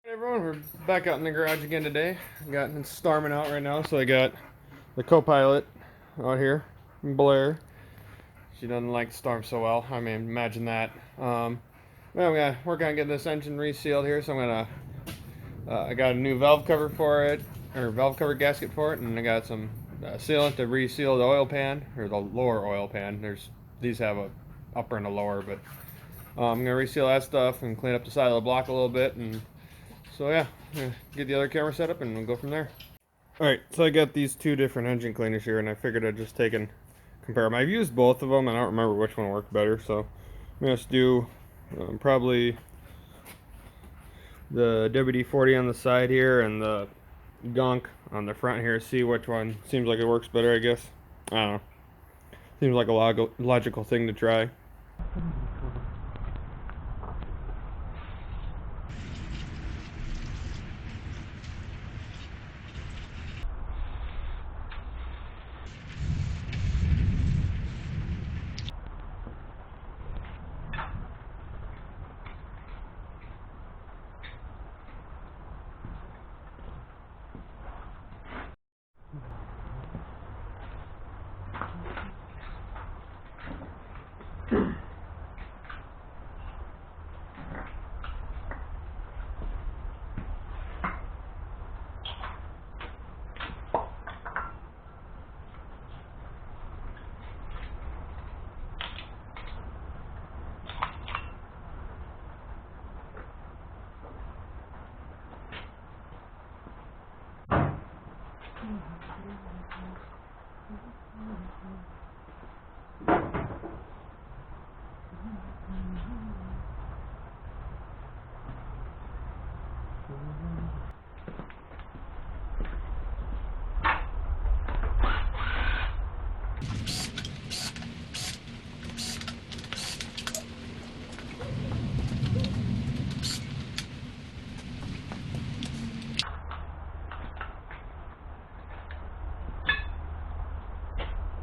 Hey everyone, we're back out in the garage again today. It's storming out right now, so I got the co-pilot out here, Blair. She doesn't like the storm so well. I mean, imagine that. Well, I'm gonna work on getting this engine resealed here, so I got a new valve cover for it, or valve cover gasket for it, and I got some sealant to reseal the oil pan, or the lower oil pan. These have a upper and a lower, but I'm gonna reseal that stuff and clean up the side of the block a little bit, and so yeah, get the other camera set up and we'll go from there. Alright, so I got these two different engine cleaners here, and I figured I'd just compare them. I've used both of them, and I don't remember which one worked better, so I'm going to do probably the WD-40 on the side here and the gunk on the front here, see which one seems like it works better, I guess. I don't know. Seems like a logical thing to try.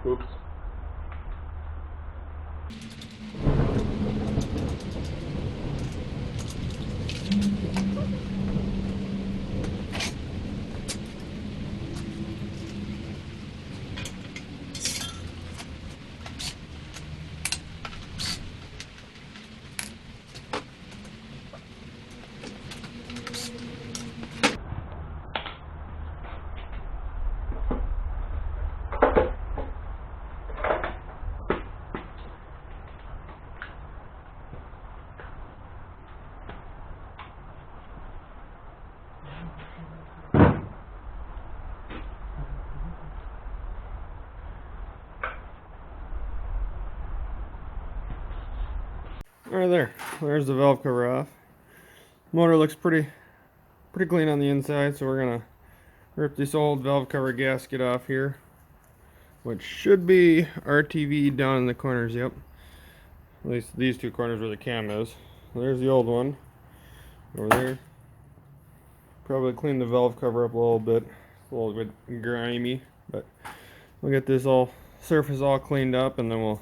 Oops. Right there. There's the valve cover off. Motor looks pretty clean on the inside, so we're gonna rip this old valve cover gasket off here, which should be RTV down in the corners. Yep. At least these two corners where the cam is. There's the old one over there. Probably clean the valve cover up a little bit. A little bit grimy, but we'll get this surface all cleaned up, and then we'll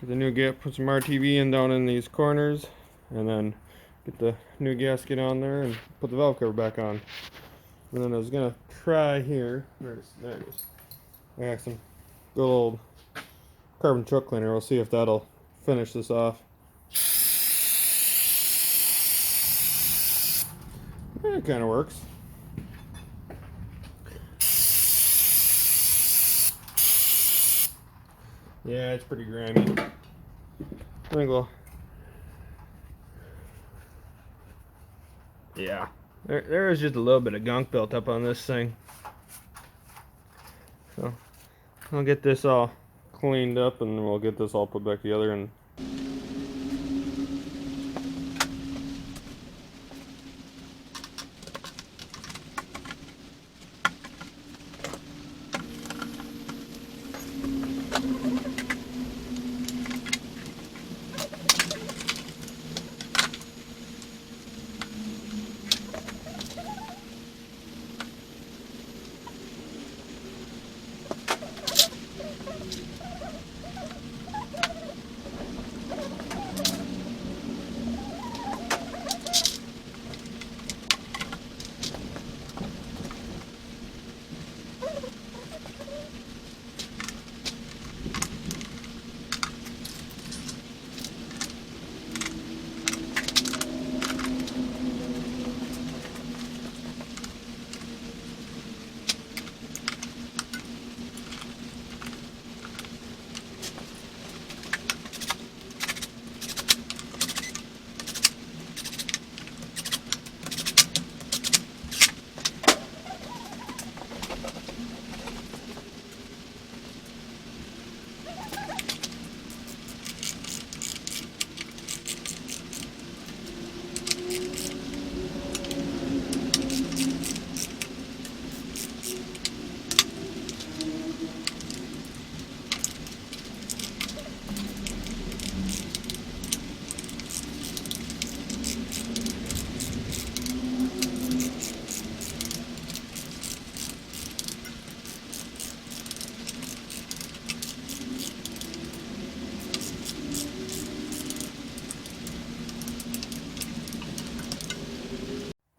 get the new put some RTV in down in these corners, and then get the new gasket on there and put the valve cover back on. And then I was gonna try here. There it is. I got some good old carbon truck cleaner. We'll see if that'll finish this off. It kind of works. Yeah, it's pretty grimy. I think we'll... Yeah, there is just a little bit of gunk built up on this thing. So I'll get this all cleaned up, and then we'll get this all put back together. And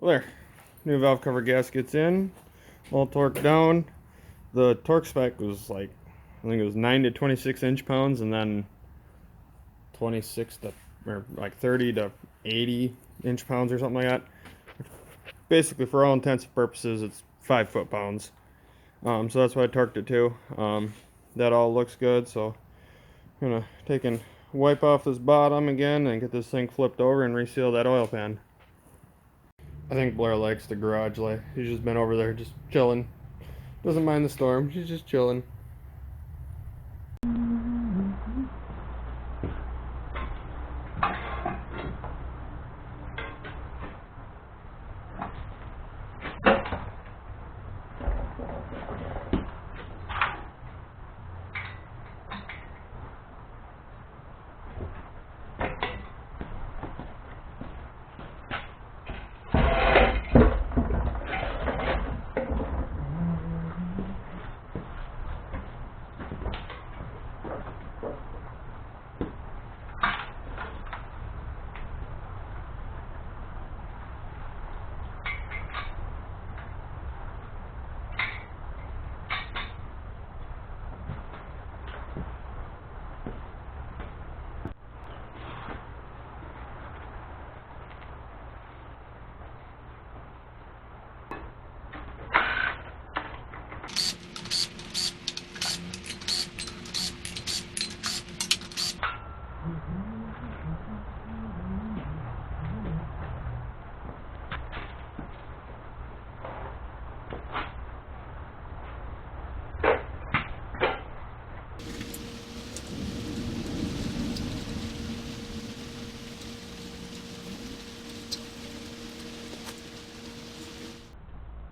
Well, there. New valve cover gaskets in. All torqued down. The torque spec was like, I think it was 9 to 26 inch-pounds, and then 26 to, or like 30 to 80 inch-pounds or something like that. Basically, for all intents and purposes, it's 5 foot-pounds. So that's why I torqued it to. That all looks good, so I'm gonna take and wipe off this bottom again and get this thing flipped over and reseal that oil pan. I think Blair likes the garage light. He's just been over there just chilling. Doesn't mind the storm. She's just chilling.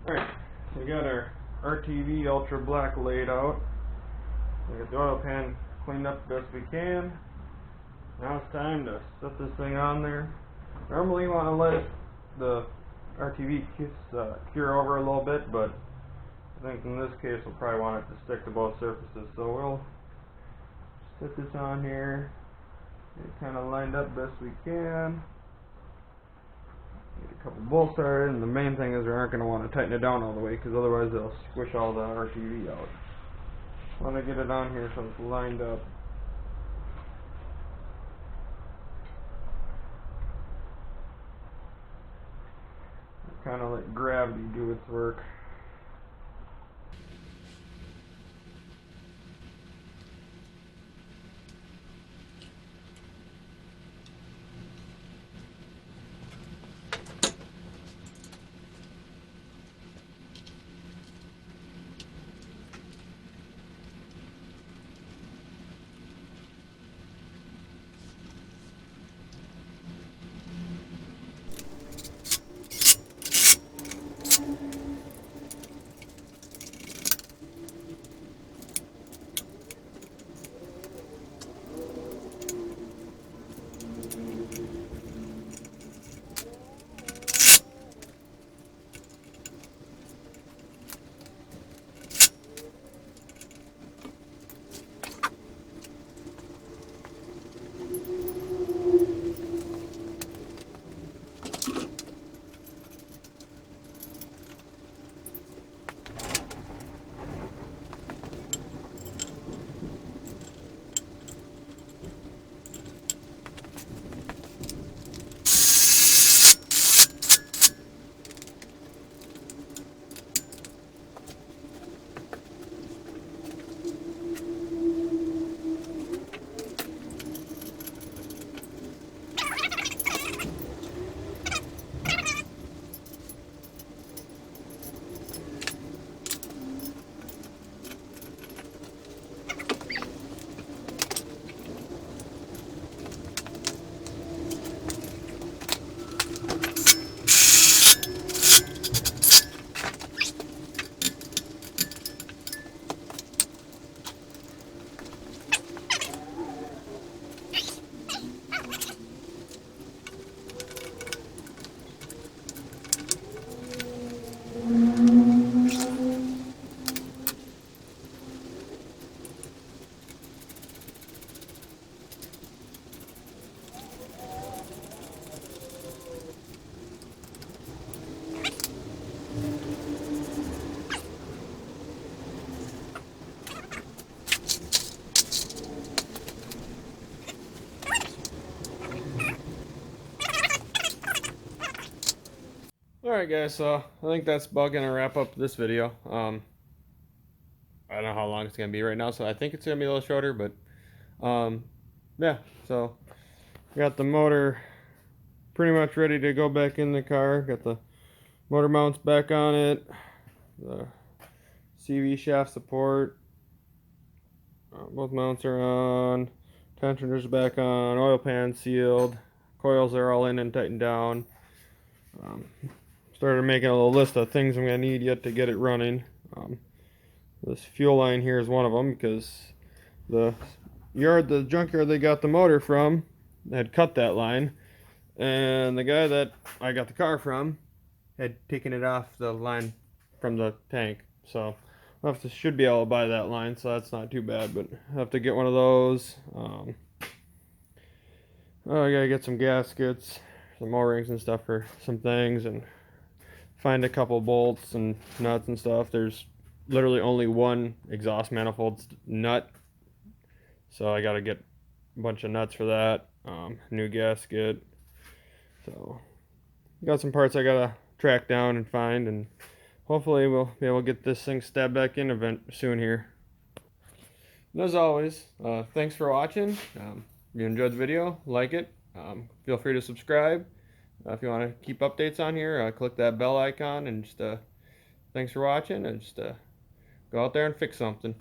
Alright, we got our RTV Ultra Black laid out. We got the oil pan cleaned up the best we can. Now it's time to set this thing on there. Normally you want to let the RTV cure over a little bit, but I think in this case we'll probably want it to stick to both surfaces. So we'll set this on here, get it kind of lined up best we can. Get a couple bolts started, and the main thing is we aren't going to want to tighten it down all the way because otherwise it'll squish all the RTV out. Want to get it on here so it's lined up. Kind of let gravity do its work. Alright guys, so I think that's about gonna wrap up this video. I don't know how long it's gonna be right now, so I think it's gonna be a little shorter, but yeah, so got the motor pretty much ready to go back in the car. Got the motor mounts back on it, the CV shaft support, both mounts are on, tensioners back on, oil pan sealed, coils are all in and tightened down. Started making a little list of things I'm gonna need yet to get it running. This fuel line here is one of them, because the junkyard they got the motor from had cut that line, and the guy that I got the car from had taken it off the line from the tank. So should be able to buy that line, so that's not too bad, but I have to get one of those. I gotta get some gaskets, some O-rings and stuff for some things, and find a couple bolts and nuts and stuff. There's literally only one exhaust manifold nut, so I gotta get a bunch of nuts for that. New gasket. So got some parts I gotta track down and find, and hopefully we'll be able to get this thing stabbed back in soon here. And as always, thanks for watching. If you enjoyed the video, like it. Feel free to subscribe. If you want to keep updates on here, click that bell icon, and just thanks for watching, and just go out there and fix something.